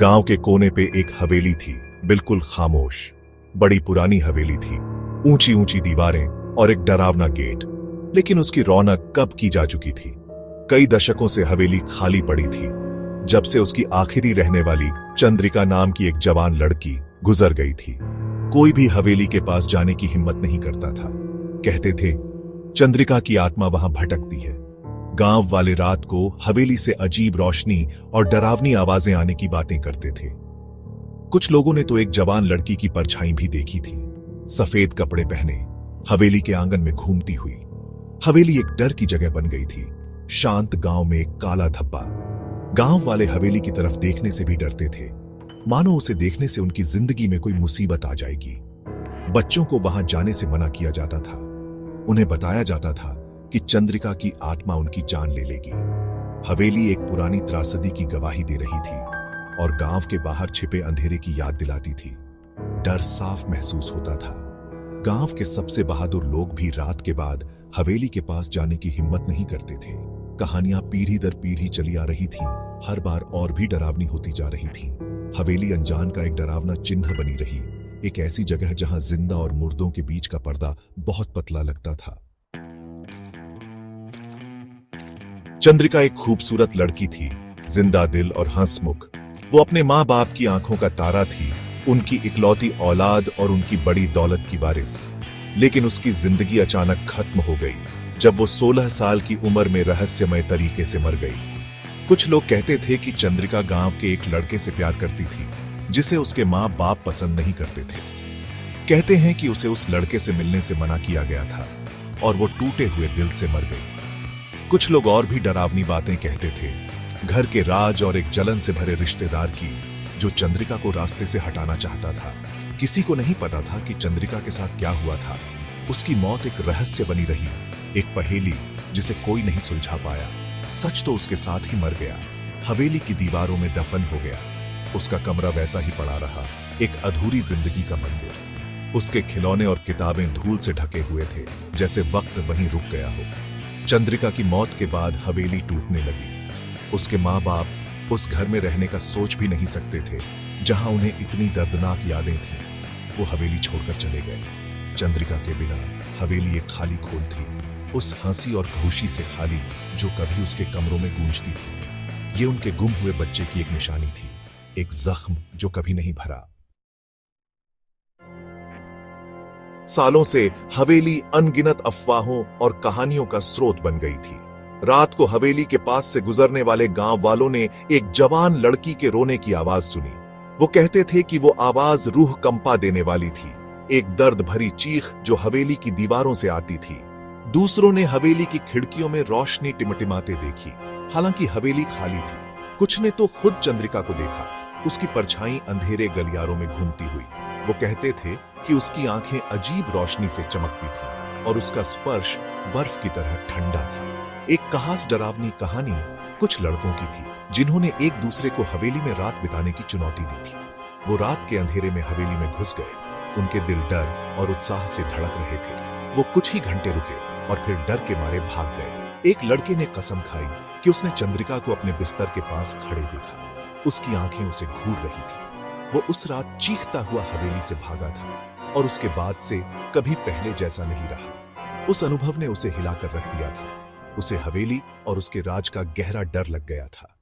गांव के कोने पे एक हवेली थी, बिल्कुल खामोश। बड़ी पुरानी हवेली थी, ऊंची ऊंची दीवारें और एक डरावना गेट। लेकिन उसकी रौनक कब की जा चुकी थी। कई दशकों से हवेली खाली पड़ी थी, जब से उसकी आखिरी रहने वाली चंद्रिका नाम की एक जवान लड़की गुजर गई थी। कोई भी हवेली के पास जाने की हिम्मत नहीं करता था। कहते थे चंद्रिका की आत्मा वहां भटकती है। गांव वाले रात को हवेली से अजीब रोशनी और डरावनी आवाजें आने की बातें करते थे। कुछ लोगों ने तो एक जवान लड़की की परछाई भी देखी थी, सफेद कपड़े पहने, हवेली के आंगन में घूमती हुई। हवेली एक डर की जगह बन गई थी। शांत गांव में एक काला धब्बा। गांव वाले हवेली की तरफ देखने से भी डरते थे, मानो उसे देखने से उनकी जिंदगी में कोई मुसीबत आ जाएगी। बच्चों को वहां जाने से मना किया जाता था। उन्हें बताया जाता था कि चंद्रिका की आत्मा उनकी जान ले लेगी। हवेली एक पुरानी त्रासदी की गवाही दे रही थी और गांव के बाहर छिपे अंधेरे की याद दिलाती थी। डर साफ महसूस होता था। गांव के सबसे बहादुर लोग भी रात के बाद हवेली के पास जाने की हिम्मत नहीं करते थे। कहानियां पीढ़ी दर पीढ़ी चली आ रही थीं, हर बार और भी डरावनी होती जा रही थीं। हवेली अनजान का एक डरावना चिन्ह बनी रही, एक ऐसी जगह जहां जिंदा और मुर्दों के बीच का पर्दा बहुत पतला लगता था। चंद्रिका एक खूबसूरत लड़की थी, जिंदा दिल और हंसमुख। वो अपने माँ बाप की आंखों का तारा थी, उनकी इकलौती औलाद और उनकी बड़ी दौलत की वारिस। लेकिन उसकी जिंदगी अचानक खत्म हो गई जब वो 16 साल की उम्र में रहस्यमय तरीके से मर गई। कुछ लोग कहते थे कि चंद्रिका गांव के एक लड़के से प्यार करती थी, जिसे उसके माँ बाप पसंद नहीं करते थे। कहते हैं कि उसे उस लड़के से मिलने से मना किया गया था और वो टूटे हुए दिल से मर गई। कुछ लोग और भी डरावनी बातें कहते थे, घर के राज और एक जलन से भरे रिश्तेदार की, जो चंद्रिका को रास्ते से हटाना चाहता था। किसी को नहीं पता था कि चंद्रिका के साथ क्या हुआ था। उसकी मौत एक रहस्य बनी रही, एक पहेली जिसे कोई नहीं सुलझा पाया। सच तो उसके साथ ही मर गया, हवेली की दीवारों में दफन हो गया। उसका कमरा वैसा ही पड़ा रहा, एक अधूरी जिंदगी का मंदिर। उसके खिलौने और किताबें धूल से ढके हुए थे, जैसे वक्त वहीं रुक गया हो। चंद्रिका की मौत के बाद हवेली टूटने लगी। उसके माँ बाप उस घर में रहने का सोच भी नहीं सकते थे, जहां उन्हें इतनी दर्दनाक यादें थीं। वो हवेली छोड़कर चले गए। चंद्रिका के बिना हवेली एक खाली खोल थी, उस हंसी और खुशी से खाली जो कभी उसके कमरों में गूंजती थी। ये उनके गुम हुए बच्चे की एक निशानी थी, एक जख्म जो कभी नहीं भरा। सालों से हवेली अनगिनत अफवाहों और कहानियों का स्रोत बन गई थी। रात को हवेली के पास से गुजरने वाले गांव वालों ने एक जवान लड़की के रोने की आवाज सुनी। वो कहते थे कि वो आवाज रूह कंपा देने वाली थी, एक दर्द भरी चीख जो हवेली की दीवारों से आती थी। दूसरों ने हवेली की खिड़कियों में रोशनी टिमटिमाते देखी, हालांकि हवेली खाली थी। कुछ ने तो खुद चंद्रिका को देखा, उसकी परछाई अंधेरे गलियारों में घूमती हुई। वो कहते थे कि उसकी आंखें अजीब रोशनी से चमकती थीं और उसका स्पर्श बर्फ की तरह ठंडा था। एक खास डरावनी कहानी कुछ लड़कों की थी, जिन्होंने एक दूसरे को हवेली में रात बिताने की चुनौती दी थी। वो रात के अंधेरे में हवेली में घुस गए। उनके दिल डर और उत्साह से धड़क रहे थे। वो कुछ ही घंटे रुके और फिर डर के मारे भाग गए। एक लड़के ने कसम खाई कि उसने चंद्रिका को अपने बिस्तर के पास खड़े देखा। उसकी आंखें उसे घूर रही थी। वो उस रात चीखता हुआ हवेली से भागा था और उसके बाद से कभी पहले जैसा नहीं रहा। उस अनुभव ने उसे हिलाकर रख दिया था। उसे हवेली और उसके राज का गहरा डर लग गया था।